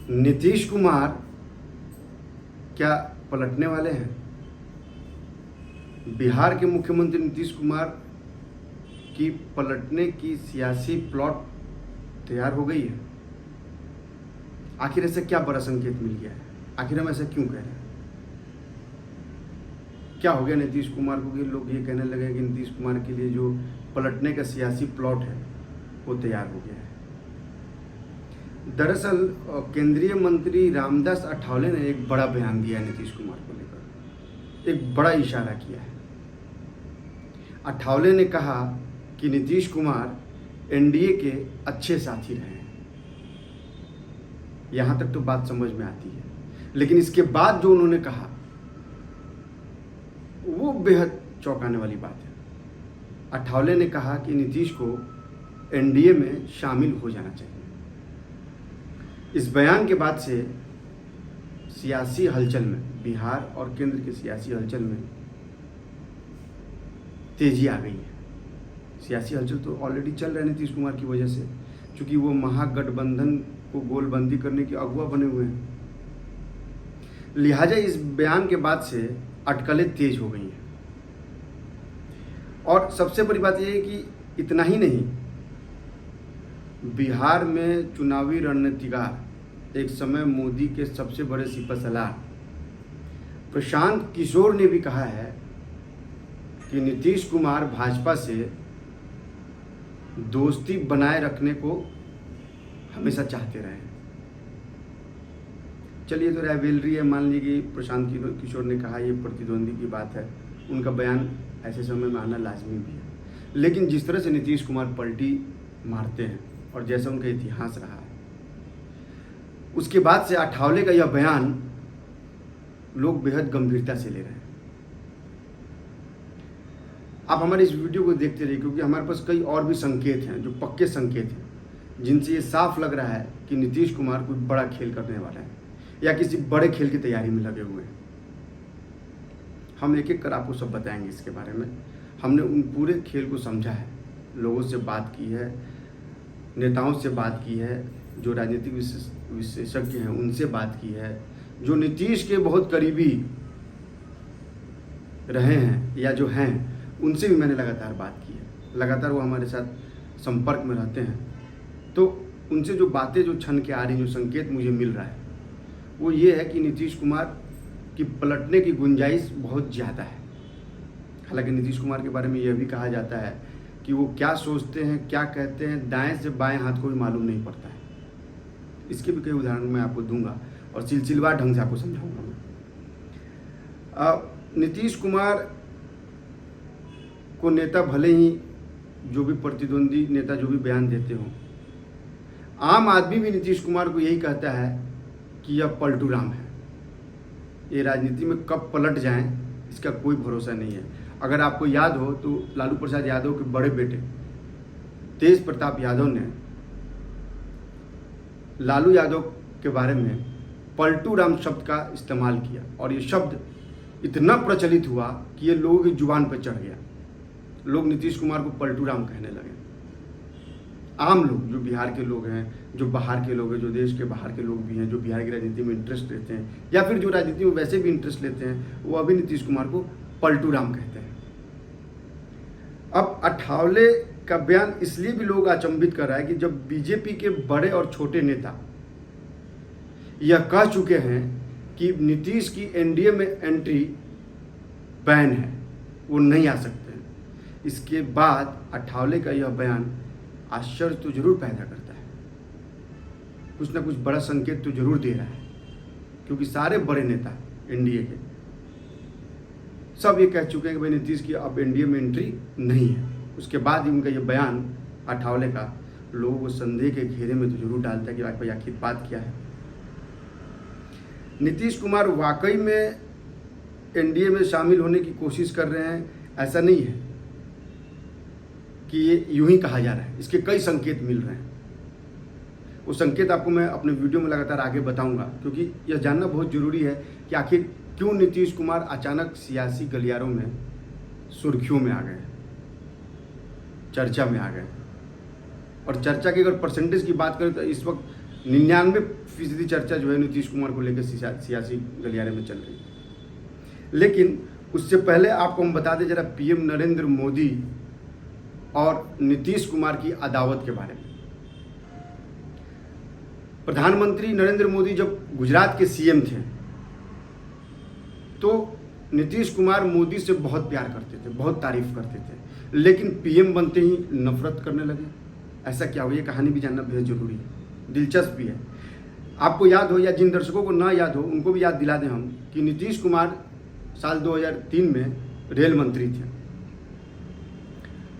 नीतीश कुमार क्या पलटने वाले हैं? बिहार के मुख्यमंत्री नीतीश कुमार की पलटने की सियासी प्लॉट तैयार हो गई है। आखिर ऐसा क्या बड़ा संकेत मिल गया है? आखिर हम ऐसा क्यों कह रहे हैं? क्या हो गया नीतीश कुमार को कि लोग ये कहने लगे कि नीतीश कुमार के लिए जो पलटने का सियासी प्लॉट है वो तैयार हो गया है? दरअसल केंद्रीय मंत्री रामदास अठावले ने एक बड़ा बयान दिया है नीतीश कुमार को लेकर, एक बड़ा इशारा किया है। अठावले ने कहा कि नीतीश कुमार एनडीए के अच्छे साथी रहे हैं। यहां तक तो बात समझ में आती है, लेकिन इसके बाद जो उन्होंने कहा वो बेहद चौंकाने वाली बात है। अठावले ने कहा कि नीतीश को एनडीए में शामिल हो जाना चाहिए। इस बयान के बाद से सियासी हलचल में, बिहार और केंद्र की सियासी हलचल में तेजी आ गई है। सियासी हलचल तो ऑलरेडी चल रहा है नीतीश कुमार की वजह से, क्योंकि वो महागठबंधन को गोलबंदी करने के अगुवा बने हुए हैं। लिहाजा इस बयान के बाद से अटकलें तेज हो गई हैं। और सबसे बड़ी बात यह है कि इतना ही नहीं, बिहार में चुनावी रणनीतिकार, एक समय मोदी के सबसे बड़े सिपहसालार प्रशांत किशोर ने भी कहा है कि नीतीश कुमार भाजपा से दोस्ती बनाए रखने को हमेशा चाहते रहे। चलिए, तो राइवलरी है, मान लीजिए कि प्रशांत किशोर ने कहा, ये प्रतिद्वंदी की बात है, उनका बयान ऐसे समय में आना लाजमी भी है। लेकिन जिस तरह से नीतीश कुमार पलटी मारते हैं और जैसा उनका इतिहास रहा है, उसके बाद से अठावले का यह बयान लोग बेहद गंभीरता से ले रहे हैं। आप हमारे इस वीडियो को देखते रहिए, क्योंकि हमारे पास कई और भी संकेत हैं जो पक्के संकेत हैं, जिनसे ये साफ लग रहा है कि नीतीश कुमार कोई बड़ा खेल करने वाला है या किसी बड़े खेल की तैयारी में लगे हुए हैं। हम एक एक कर आपको सब बताएंगे इसके बारे में। हमने उन पूरे खेल को समझा है, लोगों से बात की है, नेताओं से बात की है, जो राजनीतिक विशेषज्ञ हैं उनसे बात की है, जो नीतीश के बहुत करीबी रहे हैं या जो हैं उनसे भी मैंने लगातार बात की है। लगातार वो हमारे साथ संपर्क में रहते हैं। तो उनसे जो बातें जो छन के आ रही, जो संकेत मुझे मिल रहा है, वो ये है कि नीतीश कुमार की पलटने की गुंजाइश बहुत ज़्यादा है। हालांकि नीतीश कुमार के बारे में यह भी कहा जाता है कि वो क्या सोचते हैं, क्या कहते हैं, दाएं से बाएं हाथ को भी मालूम नहीं पड़ता है। इसके भी कई उदाहरण मैं आपको दूंगा और सिलसिलेवार ढंग से आपको समझाऊंगा मैं। नीतीश कुमार को नेता भले ही जो भी प्रतिद्वंदी नेता जो भी बयान देते हों, आम आदमी भी नीतीश कुमार को यही कहता है कि यह पलटू राम है। ये राजनीति में कब पलट जाएं इसका कोई भरोसा नहीं है। अगर आपको याद हो तो लालू प्रसाद यादव के बड़े बेटे तेज प्रताप यादव ने लालू यादव के बारे में पलटू राम शब्द का इस्तेमाल किया और ये शब्द इतना प्रचलित हुआ कि ये लोगों की जुबान पर चढ़ गया। लोग नीतीश कुमार को पलटू राम कहने लगे। आम लोग, जो बिहार के लोग हैं, जो बाहर के लोग हैं, जो देश के बाहर के लोग भी हैं, जो बिहार की राजनीति में इंटरेस्ट लेते हैं या फिर जो राजनीति में वैसे भी इंटरेस्ट लेते हैं, वो अभी नीतीश कुमार को पलटू राम कहते हैं। अब अठावले का बयान इसलिए भी लोग अचंभित कर रहा है कि जब बीजेपी के बड़े और छोटे नेता यह कह चुके हैं कि नीतीश की एनडीए में एंट्री बैन है, वो नहीं आ सकते हैं, इसके बाद अठावले का यह बयान आश्चर्य तो जरूर पैदा करता है। कुछ ना कुछ बड़ा संकेत तो जरूर दे रहा है, क्योंकि सारे बड़े नेता एनडीए के सब ये कह चुके हैं कि भाई नीतीश की अब एनडीए में एंट्री नहीं है। उसके बाद ही उनका ये बयान अठावले का लोगों को संदेह के घेरे में तो जरूर डालता है कि भाई आखिर बात क्या है। नीतीश कुमार वाकई में एनडीए में शामिल होने की कोशिश कर रहे हैं, ऐसा नहीं है कि ये यूं ही कहा जा रहा है। इसके कई संकेत मिल रहे हैं। वो संकेत आपको मैं अपने वीडियो में लगातार आगे बताऊंगा, क्योंकि यह जानना बहुत ज़रूरी है कि आखिर क्यों नीतीश कुमार अचानक सियासी गलियारों में सुर्खियों में आ गए, चर्चा में आ गए। और चर्चा की अगर परसेंटेज की बात करें तो इस वक्त 99% चर्चा जो है नीतीश कुमार को लेकर सियासी गलियारे में चल रही है। लेकिन उससे पहले आपको हम बता दें जरा पीएम नरेंद्र मोदी और नीतीश कुमार की अदावत के बारे में। प्रधानमंत्री नरेंद्र मोदी जब गुजरात के सीएम थे तो नीतीश कुमार मोदी से बहुत प्यार करते थे, बहुत तारीफ करते थे, लेकिन पीएम बनते ही नफरत करने लगे। ऐसा क्या हुआ, ये कहानी भी जानना बेहद जरूरी है, दिलचस्प भी है। आपको याद हो या जिन दर्शकों को ना याद हो उनको भी याद दिला दें हम कि नीतीश कुमार साल 2003 में रेल मंत्री थे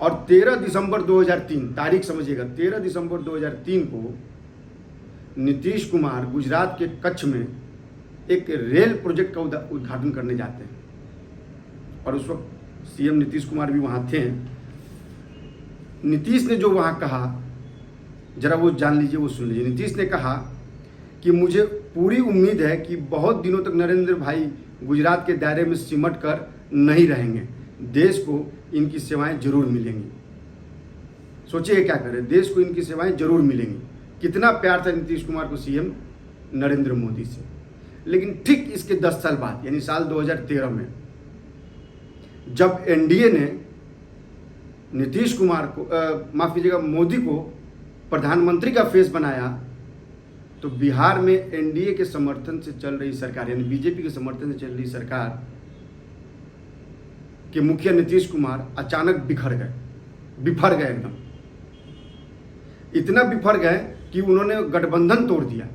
और 13 दिसंबर 2003, तारीख समझिएगा, 13 दिसंबर 2003 को नीतीश कुमार गुजरात के कच्छ में एक रेल प्रोजेक्ट का उद्घाटन करने जाते हैं और उस वक्त सीएम नीतीश कुमार भी वहाँ थे। नीतीश ने जो वहाँ कहा जरा वो जान लीजिए, वो सुन लीजिए। नीतीश ने कहा कि मुझे पूरी उम्मीद है कि बहुत दिनों तक नरेंद्र भाई गुजरात के दायरे में सिमट कर नहीं रहेंगे, देश को इनकी सेवाएं जरूर मिलेंगी। सोचिए क्या करें, देश को इनकी सेवाएं जरूर मिलेंगी। कितना प्यार था नीतीश कुमार को सीएम नरेंद्र मोदी से। लेकिन ठीक इसके 10 साल बाद यानी साल 2013 में जब एनडीए ने नीतीश कुमार को माफ कीजिएगा मोदी को प्रधानमंत्री का फेस बनाया तो बिहार में एनडीए के समर्थन से चल रही सरकार यानी बीजेपी के समर्थन से चल रही सरकार के मुखिया नीतीश कुमार अचानक बिफर गए एकदम। इतना बिफर गए कि उन्होंने गठबंधन तोड़ दिया।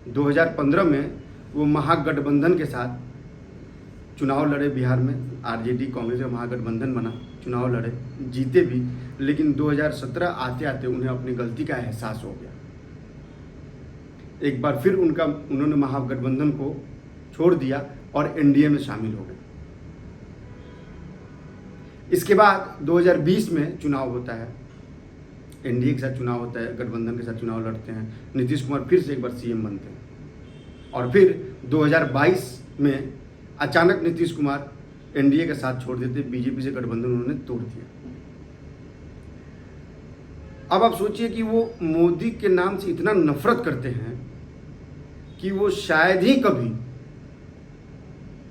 2015 में वो महागठबंधन के साथ चुनाव लड़े बिहार में, आरजेडी कांग्रेस का महागठबंधन बना, चुनाव लड़े, जीते भी। लेकिन 2017 आते आते उन्हें अपनी गलती का एहसास हो गया। एक बार फिर उन्होंने महागठबंधन को छोड़ दिया और एनडीए में शामिल हो गए। इसके बाद 2020 में चुनाव होता है, एनडीए के साथ चुनाव होता है, गठबंधन के साथ चुनाव लड़ते हैं, नीतीश कुमार फिर से एक बार सीएम बनते हैं और फिर 2022 में अचानक नीतीश कुमार एनडीए का साथ छोड़ देते, बीजेपी से गठबंधन उन्होंने तोड़ दिया। अब आप सोचिए कि वो मोदी के नाम से इतना नफरत करते हैं कि वो शायद ही कभी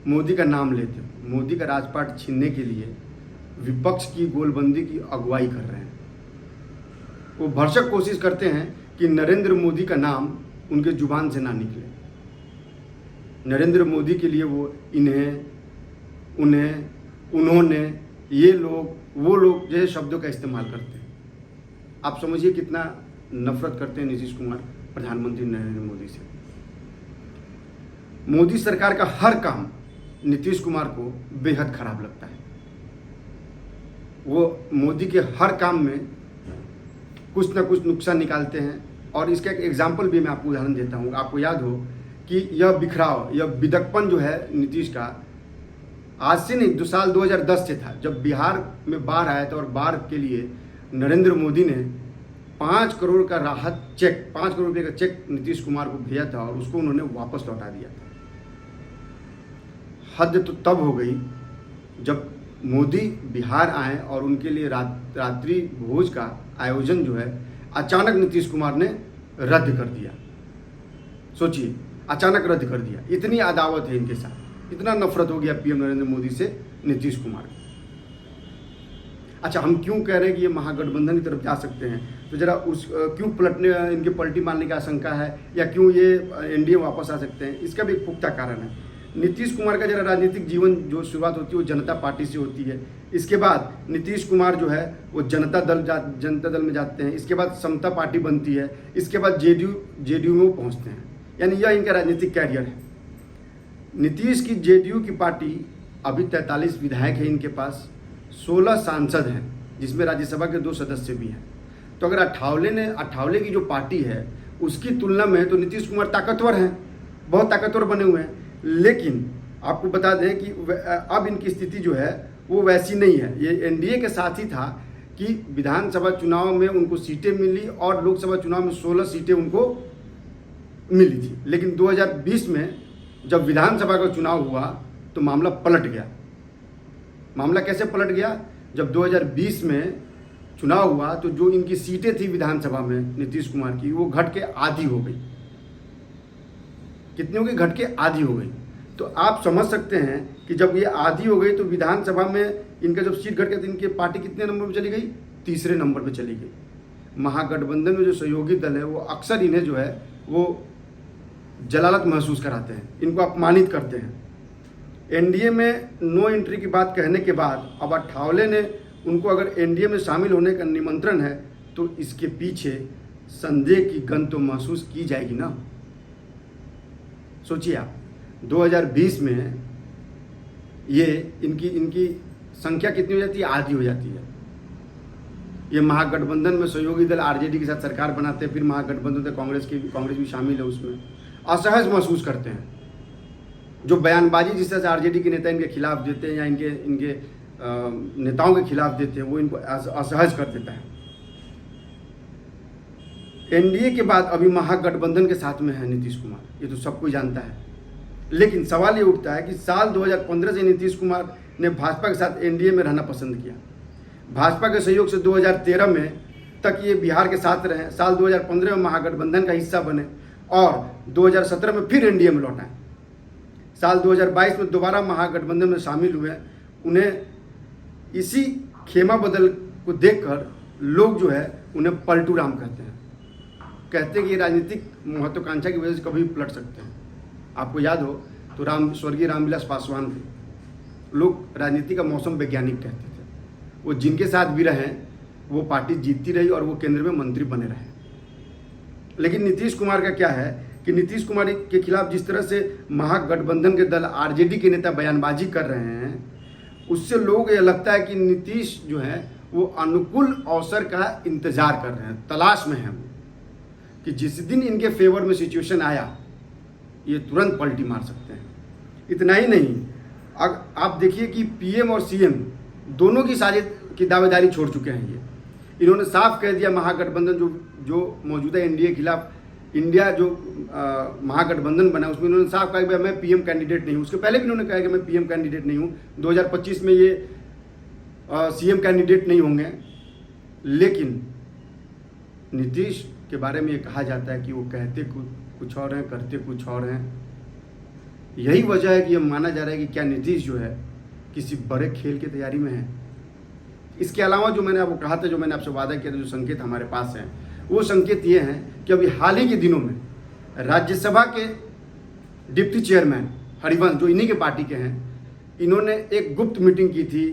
मोदी का नाम लेते। मोदी का राजपाट छीनने के लिए विपक्ष की गोलबंदी की अगुवाई कर रहे हैं। वो भरसक कोशिश करते हैं कि नरेंद्र मोदी का नाम उनके जुबान से ना निकले। नरेंद्र मोदी के लिए वो इन्हें, उन्हें, उन्होंने, ये लोग, वो लोग जैसे शब्दों का इस्तेमाल करते हैं। आप समझिए कितना नफरत करते हैं नीतीश कुमार प्रधानमंत्री नरेंद्र मोदी से। मोदी सरकार का हर काम नीतीश कुमार को बेहद खराब लगता है। वो मोदी के हर काम में कुछ ना कुछ नुकसान निकालते हैं और इसका एक एग्जाम्पल भी मैं आपको उदाहरण देता हूँ। आपको याद हो कि यह बिखराव, यह बिदकपन जो है नीतीश का, आज से नहीं, साल 2010 से था, जब बिहार में बाढ़ आया था और बाढ़ के लिए नरेंद्र मोदी ने 5 करोड़ का राहत चेक, 5 करोड़ रुपये का चेक नीतीश कुमार को भेजा था और उसको उन्होंने वापस लौटा दिया था। हद तो तब हो गई जब मोदी बिहार आए और उनके लिए रात्रि भोज का आयोजन जो है अचानक नीतीश कुमार ने रद्द कर दिया। सोचिए, अचानक रद्द कर दिया। इतनी अदावत है इनके साथ, इतना नफरत हो गया पीएम नरेंद्र मोदी से नीतीश कुमार को। अच्छा, हम क्यों कह रहे हैं कि ये महागठबंधन की तरफ जा सकते हैं, तो जरा क्यों इनके पलटी मारने की आशंका है या क्यों ये एनडीए वापस आ सकते हैं, इसका भी एक पुख्ता कारण है। नीतीश कुमार का जरा राजनीतिक जीवन जो शुरुआत होती है वो जनता पार्टी से होती है। इसके बाद नीतीश कुमार जो है वो जनता दल में जाते हैं। इसके बाद समता पार्टी बनती है। इसके बाद जेडीयू में वो पहुँचते हैं। यानी यह इनका राजनीतिक कैरियर है। नीतीश की जेडीयू की पार्टी अभी 43 विधायक है इनके पास, 16 सांसद हैं जिसमें राज्यसभा के 2 सदस्य भी हैं। तो अगर अठावले की जो पार्टी है उसकी तुलना में तो नीतीश कुमार ताकतवर हैं, बहुत ताकतवर बने हुए हैं। लेकिन आपको बता दें कि अब इनकी स्थिति जो है वो वैसी नहीं है। ये एनडीए के साथ ही था कि विधानसभा चुनाव में उनको सीटें मिली और लोकसभा चुनाव में 16 सीटें उनको मिली थी। लेकिन 2020 में जब विधानसभा का चुनाव हुआ तो मामला पलट गया। मामला कैसे पलट गया? जब 2020 में चुनाव हुआ तो जो इनकी सीटें थी विधानसभा में नीतीश कुमार की, वो घट के आधी हो गई। कितनी हो गई? घट के आधी हो गई। तो आप समझ सकते हैं कि जब ये आधी हो गई तो विधानसभा में इनका जब सीट घट गया तो इनकी पार्टी कितने नंबर पर चली गई? तीसरे नंबर पर चली गई। महागठबंधन में जो सहयोगी दल है वो अक्सर इन्हें जो है वो जलालत महसूस कराते हैं, इनको अपमानित करते हैं। एनडीए में नो एंट्री की बात कहने के बाद अब अठावले ने उनको अगर एनडीए में शामिल होने का निमंत्रण है तो इसके पीछे संदेह की गंध तो महसूस की जाएगी ना। सोचिए आप, 2020 में ये इनकी संख्या कितनी हो जाती है? आधी हो जाती है। ये महागठबंधन में सहयोगी दल आरजेडी के साथ सरकार बनाते हैं, फिर महागठबंधन में कांग्रेस भी शामिल है, उसमें असहज महसूस करते हैं। जो बयानबाजी जिस तरह से आरजेडी के नेता इनके खिलाफ देते हैं या इनके नेताओं के खिलाफ देते हैं, वो इनको असहज कर देता है। एनडीए के बाद अभी महागठबंधन के साथ में है नीतीश कुमार, ये तो सब कोई जानता है। लेकिन सवाल ये उठता है कि साल 2015 से नीतीश कुमार ने भाजपा के साथ एनडीए में रहना पसंद किया। भाजपा के सहयोग से 2013 में तक ये बिहार के साथ रहे, साल 2015 में महागठबंधन का हिस्सा बने और 2017 में फिर एनडीए में लौट आए। साल 2022 में दोबारा महागठबंधन में शामिल हुए। उन्हें इसी खेमा बदल को देखकर लोग जो है उन्हें पलटू राम कहते हैं। कहते हैं कि राजनीतिक महत्वाकांक्षा की वजह से कभी भी पलट सकते हैं। आपको याद हो तो स्वर्गीय रामविलास पासवान थे, लोग राजनीति का मौसम वैज्ञानिक कहते थे। वो जिनके साथ भी रहे वो पार्टी जीतती रही और वो केंद्र में मंत्री बने रहे। लेकिन नीतीश कुमार का क्या है कि नीतीश कुमार के खिलाफ जिस तरह से महागठबंधन के दल आरजेडी के नेता बयानबाजी कर रहे हैं, उससे लोगों को यह लगता है कि नीतीश जो है वो अनुकूल अवसर का इंतजार कर रहे हैं, तलाश में हैं कि जिस दिन इनके फेवर में सिचुएशन आया ये तुरंत पलटी मार सकते हैं। इतना ही नहीं, आप देखिए कि पीएम और सीएम दोनों की साजिश की दावेदारी छोड़ चुके हैं। ये इन्होंने साफ कह दिया महागठबंधन जो मौजूदा एनडीए के खिलाफ इंडिया जो महागठबंधन बना उसमें इन्होंने साफ कहा कि मैं पीएम कैंडिडेट नहीं हूँ। उसके पहले भी इन्होंने कहा कि मैं पीएम कैंडिडेट नहीं हूँ। 2025 में ये सीएम कैंडिडेट नहीं होंगे। लेकिन नीतीश के बारे में ये कहा जाता है कि वो कहते कुछ और हैं, करते कुछ और हैं। यही वजह है कि ये माना जा रहा है कि क्या नीतीश जो है किसी बड़े खेल की तैयारी में है। इसके अलावा जो मैंने आपको कहा था, जो मैंने आपसे वादा किया था, जो संकेत हमारे पास हैं, वो संकेत ये हैं कि अभी हाल ही के दिनों में राज्यसभा के डिप्टी चेयरमैन हरिवंश, जो इन्हीं के पार्टी के हैं, इन्होंने एक गुप्त मीटिंग की थी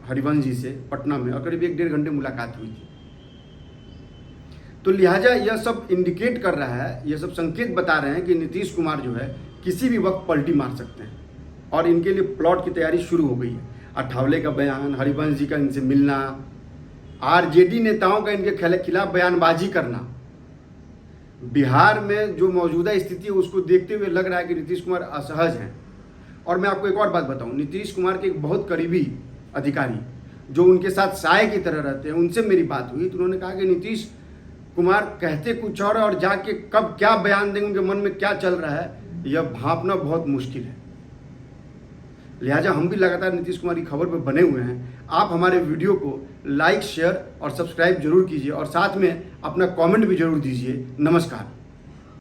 हरिवंश जी से पटना में और करीब 1-1.5 घंटे मुलाकात हुई थी। तो लिहाजा यह सब इंडिकेट कर रहा है, यह सब संकेत बता रहे हैं कि नीतीश कुमार जो है किसी भी वक्त पलटी मार सकते हैं और इनके लिए प्लॉट की तैयारी शुरू हो गई है। अठावले का बयान, हरिवंश जी का इनसे मिलना, आरजेडी नेताओं का इनके खिलाफ बयानबाजी करना, बिहार में जो मौजूदा स्थिति है उसको देखते हुए लग रहा है कि नीतीश कुमार असहज हैं। और मैं आपको एक और बात बताऊं, नीतीश कुमार के एक बहुत करीबी अधिकारी जो उनके साथ साय की तरह रहते हैं, उनसे मेरी बात हुई तो उन्होंने कहा कि नीतीश कुमार कहते कुछ और जाके कब क्या बयान देंगे, उनके मन में क्या चल रहा है, यह भांपना बहुत मुश्किल है। लिहाजा हम भी लगातार नीतीश कुमार की खबर पर बने हुए हैं। आप हमारे वीडियो को लाइक, शेयर और सब्सक्राइब जरूर कीजिए और साथ में अपना कमेंट भी जरूर दीजिए। नमस्कार।